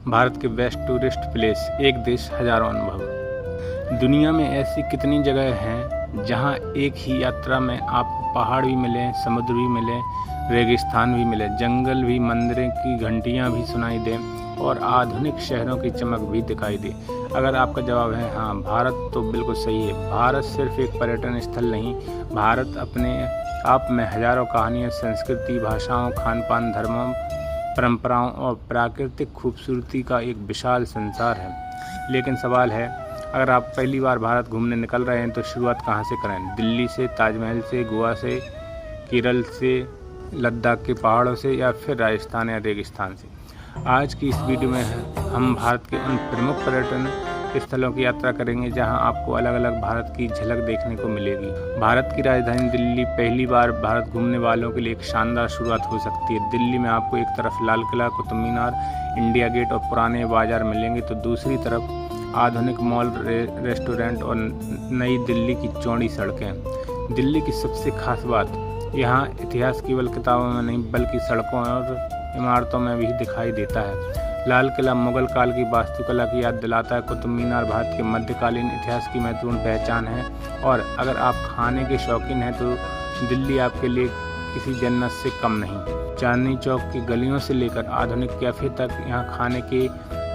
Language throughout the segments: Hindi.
भारत के बेस्ट टूरिस्ट प्लेस, एक देश हजारों अनुभव। दुनिया में ऐसी कितनी जगह हैं जहां एक ही यात्रा में आप पहाड़ भी मिले, समुद्र भी मिले, रेगिस्तान भी मिले, जंगल भी, मंदिरों की घंटियां भी सुनाई दें और आधुनिक शहरों की चमक भी दिखाई दे। अगर आपका जवाब है हाँ, भारत, तो बिल्कुल सही है। भारत सिर्फ एक पर्यटन स्थल नहीं, भारत अपने आप में हजारों कहानियाँ, संस्कृति, भाषाओं, खान पान, धर्मों, परंपराओं और प्राकृतिक खूबसूरती का एक विशाल संसार है। लेकिन सवाल है, अगर आप पहली बार भारत घूमने निकल रहे हैं तो शुरुआत कहाँ से करें? दिल्ली से, ताजमहल से, गोवा से, केरल से, लद्दाख के पहाड़ों से, या फिर राजस्थान या रेगिस्तान से? आज की इस वीडियो में हम भारत के उन प्रमुख पर्यटन स्थलों की यात्रा करेंगे जहां आपको अलग अलग भारत की झलक देखने को मिलेगी। भारत की राजधानी दिल्ली पहली बार भारत घूमने वालों के लिए एक शानदार शुरुआत हो सकती है। दिल्ली में आपको एक तरफ लाल किला, कुतुब मीनार, इंडिया गेट और पुराने बाजार मिलेंगे, तो दूसरी तरफ आधुनिक मॉल, रेस्टोरेंट और नई दिल्ली की चौड़ी सड़कें। दिल्ली की सबसे खास बात, यहाँ इतिहास केवल किताबों में नहीं बल्कि सड़कों और इमारतों में भी दिखाई देता है। लाल किला मुगल काल की वास्तुकला की याद दिलाता है। कुतुब मीनार भारत के मध्यकालीन इतिहास की महत्वपूर्ण पहचान है। और अगर आप खाने के शौकीन हैं तो दिल्ली आपके लिए किसी जन्नत से कम नहीं। चांदनी चौक की गलियों से लेकर आधुनिक कैफे तक यहाँ खाने के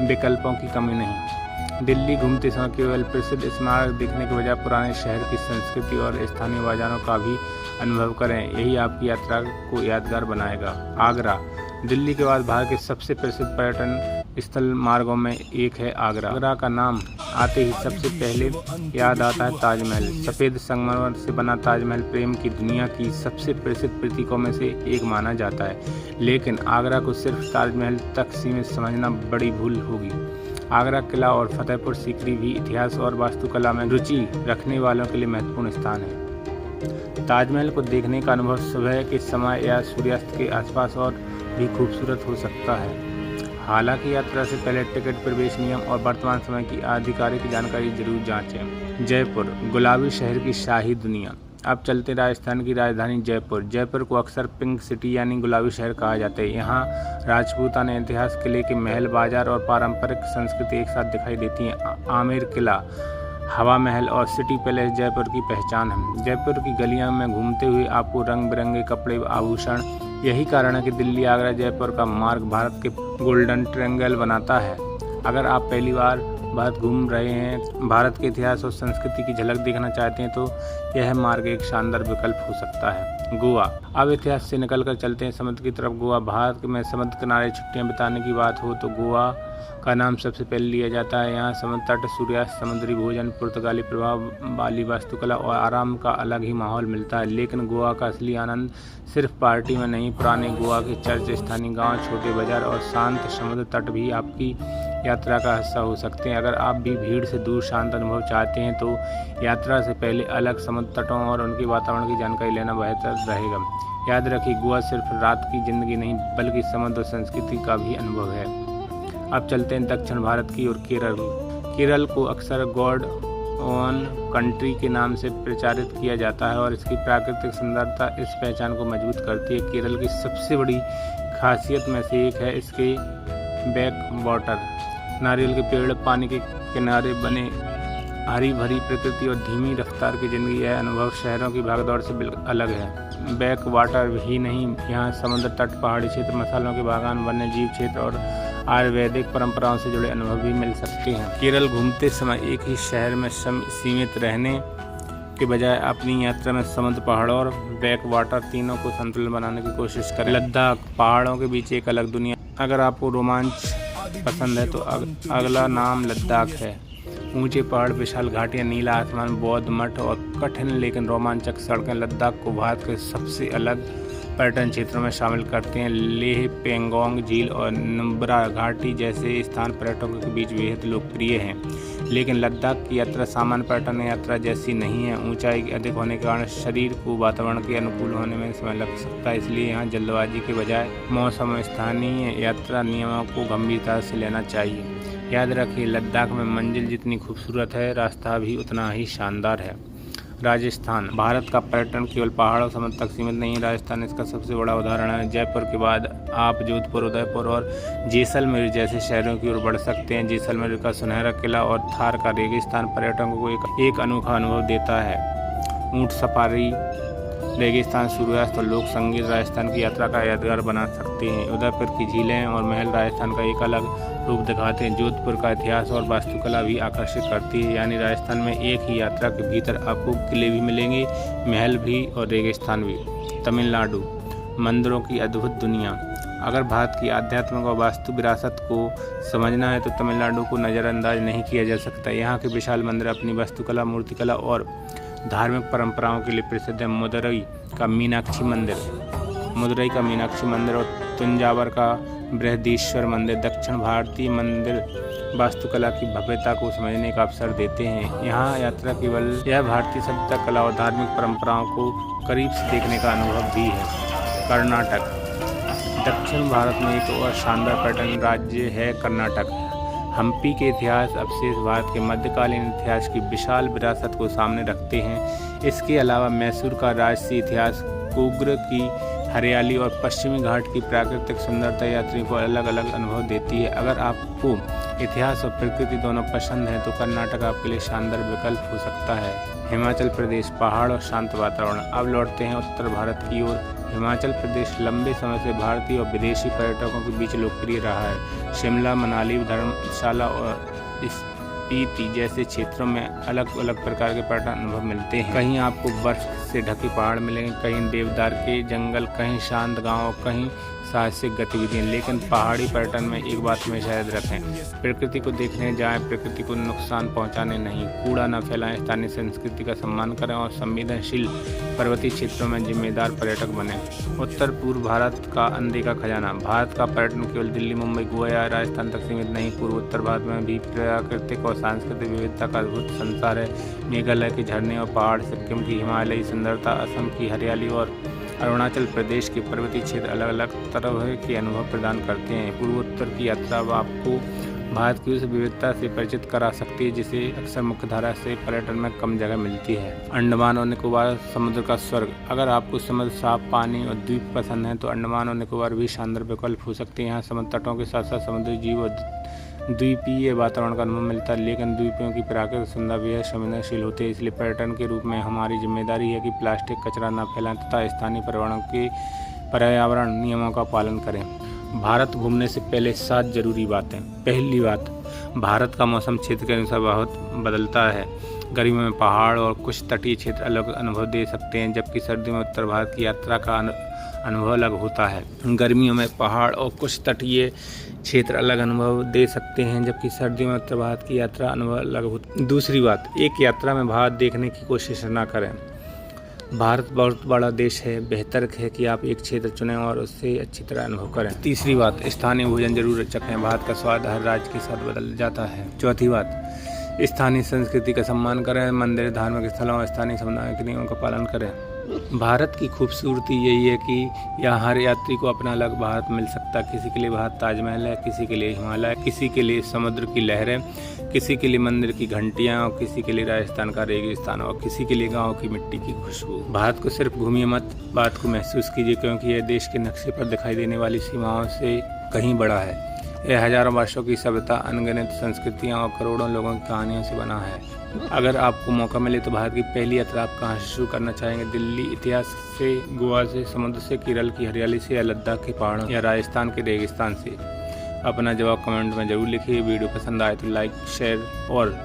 विकल्पों की कमी नहीं। दिल्ली घूमते समय केवल प्रसिद्ध स्मारक देखने के बजाय पुराने शहर की संस्कृति और स्थानीय बाजारों का भी अनुभव करें। यही आपकी यात्रा को यादगार बनाएगा। आगरा, दिल्ली के बाद भारत के सबसे प्रसिद्ध पर्यटन स्थल मार्गों में एक है आगरा। आगरा का नाम आते ही सबसे पहले याद आता है ताजमहल। सफ़ेद संगमरमर से बना ताजमहल प्रेम की दुनिया की सबसे प्रसिद्ध प्रतीकों में से एक माना जाता है। लेकिन आगरा को सिर्फ ताजमहल तक सीमित समझना बड़ी भूल होगी। आगरा किला और फतेहपुर सीकरी भी इतिहास और वास्तुकला में रुचि रखने वालों के लिए महत्वपूर्ण स्थान है। ताजमहल को देखने का अनुभव सुबह के समय या सूर्यास्त के आसपास और भी खूबसूरत हो सकता है। हालांकि यात्रा से पहले टिकट, प्रवेश नियम और वर्तमान समय की आधिकारिक जानकारी जरूर जांचें। जयपुर, गुलाबी शहर की शाही दुनिया। अब चलते राजस्थान की राजधानी जयपुर। जयपुर को अक्सर पिंक सिटी यानी गुलाबी शहर कहा जाता है। यहाँ राजपूताना इतिहास, किले के महल, बाजार और पारंपरिक संस्कृति एक साथ दिखाई देती है। आमेर किला, हवा महल और सिटी पैलेस जयपुर की पहचान है। जयपुर की गलियां में घूमते हुए आपको रंग बिरंगे कपड़े, आभूषण, यही कारण है कि दिल्ली, आगरा, जयपुर का मार्ग भारत के गोल्डन ट्रायंगल बनाता है। अगर आप पहली बार भारत घूम रहे हैं, भारत के इतिहास और संस्कृति की झलक देखना चाहते हैं, तो यह मार्ग एक शानदार विकल्प हो सकता है। गोवा, अब इतिहास से निकलकर चलते हैं समुद्र की तरफ। गोवा, भारत में समुद्र किनारे छुट्टियां बिताने की बात हो तो गोवा का नाम सबसे पहले लिया जाता है। यहाँ समुद्र तट, सूर्यास्त, समुद्री भोजन, पुर्तगाली प्रभाव वाली वास्तुकला और आराम का अलग ही माहौल मिलता है। लेकिन गोवा का असली आनंद सिर्फ पार्टी में नहीं, पुराने गोवा के चर्च, स्थानीय गांव, छोटे बाजार और शांत समुद्र तट भी आपकी यात्रा का हिस्सा हो सकते हैं। अगर आप भी भीड़ से दूर शांत अनुभव चाहते हैं तो यात्रा से पहले अलग समुद्र तटों और उनके वातावरण की जानकारी लेना बेहतर रहेगा। याद रखिए, गोवा सिर्फ रात की जिंदगी नहीं बल्कि समुद्र और संस्कृति का भी अनुभव है। अब चलते हैं दक्षिण भारत की ओर। केरल, केरल को अक्सर गॉड ओन कंट्री के नाम से प्रचारित किया जाता है और इसकी प्राकृतिक सुंदरता इस पहचान को मजबूत करती है। केरल की सबसे बड़ी खासियत में से एक है इसके बैक वाटर, नारियल के पेड़, पानी के किनारे बने हरी भरी प्रकृति और धीमी रफ्तार की जिंदगी। यह अनुभव शहरों की भागदौड़ से बिल्कुल अलग है। बैक वाटर ही नहीं, यहाँ समुद्र तट, पहाड़ी क्षेत्र, मसालों के बागान, वन्य जीव क्षेत्र और आयुर्वेदिक परंपराओं से जुड़े अनुभव भी मिल सकते हैं। केरल घूमते समय एक ही शहर में सीमित रहने के बजाय अपनी यात्रा में समुद्र, पहाड़ों और बैक वाटर तीनों को संतुलन बनाने की कोशिश करें। लद्दाख, पहाड़ों के बीच एक अलग दुनिया। अगर आपको रोमांच पसंद है तो अगला नाम लद्दाख है। ऊंचे पहाड़, विशाल घाटियां, नीला आसमान, बौद्ध मठ और कठिन लेकिन रोमांचक सड़कें लद्दाख को भारत के सबसे अलग पर्यटन क्षेत्रों में शामिल करते हैं। लेह, पेंगोंग झील और नुब्रा घाटी जैसे स्थान पर्यटकों के बीच बेहद लोकप्रिय हैं। लेकिन लद्दाख की यात्रा सामान्य पर्यटन यात्रा जैसी नहीं है। ऊंचाई अधिक होने के कारण शरीर को वातावरण के अनुकूल होने में समय लग सकता है, इसलिए यहाँ जल्दबाजी के बजाय मौसम और स्थानीय यात्रा नियमों को गंभीरता से लेना चाहिए। याद रखिए, लद्दाख में मंजिल जितनी खूबसूरत है, रास्ता भी उतना ही शानदार है। राजस्थान। भारत का पर्यटन केवल पहाड़ और समुद्र तक सीमित नहीं है, राजस्थान इसका सबसे बड़ा उदाहरण है। जयपुर के बाद आप जोधपुर, उदयपुर और जैसलमेर जैसे शहरों की ओर बढ़ सकते हैं। जैसलमेर का सुनहरा किला और थार का रेगिस्तान पर्यटकों को एक अनोखा अनुभव देता है। ऊंट सफारी, रेगिस्तान सूर्यास्त और लोक संगीत राजस्थान की यात्रा का यादगार बना सकते हैं। उदयपुर की झीलें और महल राजस्थान का एक अलग रूप दिखाते हैं। जोधपुर का इतिहास और वास्तुकला भी आकर्षित करती है। यानी राजस्थान में एक ही यात्रा के भीतर आपको किले भी मिलेंगे, महल भी और रेगिस्तान भी। तमिलनाडु, मंदिरों की अद्भुत दुनिया। अगर भारत की आध्यात्मिक और वास्तु विरासत को समझना है तो तमिलनाडु को नज़रअंदाज नहीं किया जा सकता। यहाँ के विशाल मंदिर अपनी वास्तुकला, मूर्तिकला और धार्मिक परंपराओं के लिए प्रसिद्ध है। मदुरई का मीनाक्षी मंदिर और तंजावर का बृहदीश्वर मंदिर दक्षिण भारतीय मंदिर वास्तुकला की भव्यता को समझने का अवसर देते हैं। यहाँ यात्रा केवल यह भारतीय सभ्यता, कला और धार्मिक परंपराओं को करीब से देखने का अनुभव भी है। कर्नाटक, दक्षिण भारत में एक और शानदार पर्यटन राज्य है कर्नाटक। हम्पी के इतिहास अवशेष भारत के मध्यकालीन इतिहास की विशाल विरासत को सामने रखते हैं। इसके अलावा मैसूर का राजसी इतिहास, कुर्ग की हरियाली और पश्चिमी घाट की प्राकृतिक सुंदरता यात्रियों को अलग अलग अनुभव देती है। अगर आपको इतिहास और प्रकृति दोनों पसंद है तो कर्नाटक आपके लिए शानदार विकल्प हो सकता है। हिमाचल प्रदेश, पहाड़ और शांत वातावरण। अब लौटते हैं उत्तर भारत की ओर। हिमाचल प्रदेश लंबे समय से भारतीय और विदेशी पर्यटकों के बीच लोकप्रिय रहा है। शिमला, मनाली, धर्मशाला और स्पीति जैसे क्षेत्रों में अलग अलग प्रकार के पर्यटन अनुभव मिलते हैं। कहीं आपको बर्फ से ढके पहाड़ मिलेंगे, कहीं देवदार के जंगल, कहीं शांत गांव, कहीं साहसिक गतिविधियाँ। लेकिन पहाड़ी पर्यटन में एक बात हमेशा याद रखें, प्रकृति को देखने जाएं, प्रकृति को नुकसान पहुंचाने नहीं। कूड़ा न फैलाएं, स्थानीय संस्कृति का सम्मान करें और संवेदनशील पर्वतीय क्षेत्रों में जिम्मेदार पर्यटक बने। उत्तर पूर्व भारत का अनदेखा खजाना। भारत का पर्यटन केवल दिल्ली, मुंबई, गोवा या राजस्थान तक सीमित नहीं, पूर्व उत्तर भारत में भी प्राकृतिक और सांस्कृतिक विविधता का अद्भुत संसार है। मेघालय के झरने और पहाड़, सिक्किम की हिमालयी सुंदरता, असम की हरियाली और अरुणाचल प्रदेश के पर्वतीय क्षेत्र अलग अलग तरह के अनुभव प्रदान करते हैं। पूर्वोत्तर की यात्रा आपको भारत की उस विविधता से परिचित करा सकती है जिसे अक्सर मुख्यधारा से पर्यटन में कम जगह मिलती है। अंडमान और निकोबार, समुद्र का स्वर्ग। अगर आपको समुद्र, साफ पानी और द्वीप पसंद है तो अंडमान और निकोबार भी शानदार विकल्प हो सकते हैं। यहाँ समुद्र तटों के साथ साथ समुद्री जीव और द्वीपीय वातावरण का अनुभव मिलता है, लेकिन द्वीपों की प्राकृतिक सुंदर भी संवेदनशील होते हैं। इसलिए पर्यटन के रूप में हमारी जिम्मेदारी है कि प्लास्टिक कचरा न फैलाएं तथा स्थानीय पर्यावरण नियमों का पालन करें। भारत घूमने से पहले 7 जरूरी बातें। पहली बात, भारत का मौसम क्षेत्र के अनुसार बहुत बदलता है। गर्मियों में पहाड़ और कुछ तटीय क्षेत्र अलग अनुभव दे सकते हैं, जबकि सर्दियों में उत्तर भारत की यात्रा का अनुभव अलग होता है। गर्मियों में पहाड़ और कुछ तटीय क्षेत्र अलग अनुभव दे सकते हैं, जबकि सर्दियों में उत्तर भारत की यात्रा अनुभव अलग होता है। दूसरी बात, एक यात्रा में भारत देखने की कोशिश न करें। भारत बहुत बड़ा देश है, बेहतर है कि आप एक क्षेत्र चुनें और उससे अच्छी तरह अनुभव करें। तीसरी बात, स्थानीय भोजन जरूर चखें। भारत का स्वाद हर राज्य के साथ बदल जाता है। चौथी बात, स्थानीय संस्कृति का सम्मान करें। मंदिर, धार्मिक स्थलों और स्थानीय समुदाय के नियमों का पालन करें। भारत की खूबसूरती यही है कि यहाँ हर यात्री को अपना अलग भारत मिल सकता है। किसी के लिए भारत ताजमहल है, किसी के लिए हिमालय, किसी के लिए समुद्र की लहरें, किसी के लिए मंदिर की घंटियाँ और किसी के लिए राजस्थान का रेगिस्तान और किसी के लिए गाँव की मिट्टी की खुशबू। भारत को सिर्फ घूमिए मत, बात को महसूस कीजिए, क्योंकि यह देश के नक्शे पर दिखाई देने वाली सीमाओं से कहीं बड़ा है। यह हजारों वर्षों की सभ्यता, अनगिनत संस्कृतियाँ और करोड़ों लोगों की कहानियों से बना है। अगर आपको मौका मिले तो भारत की पहली यात्रा आप कहाँ से शुरू करना चाहेंगे? दिल्ली इतिहास से, गोवा से, समुद्र से, केरल की हरियाली से या लद्दाख के पहाड़ों या राजस्थान के रेगिस्तान से? अपना जवाब कमेंट में जरूर लिखिए। वीडियो पसंद आए तो लाइक, शेयर और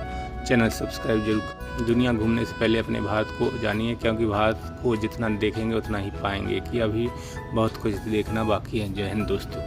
चैनल सब्सक्राइब जरूर। दुनिया घूमने से पहले अपने भारत को जानिए, क्योंकि भारत को जितना देखेंगे उतना ही पाएंगे कि अभी बहुत कुछ देखना बाकी है। जय हिंद दोस्तों।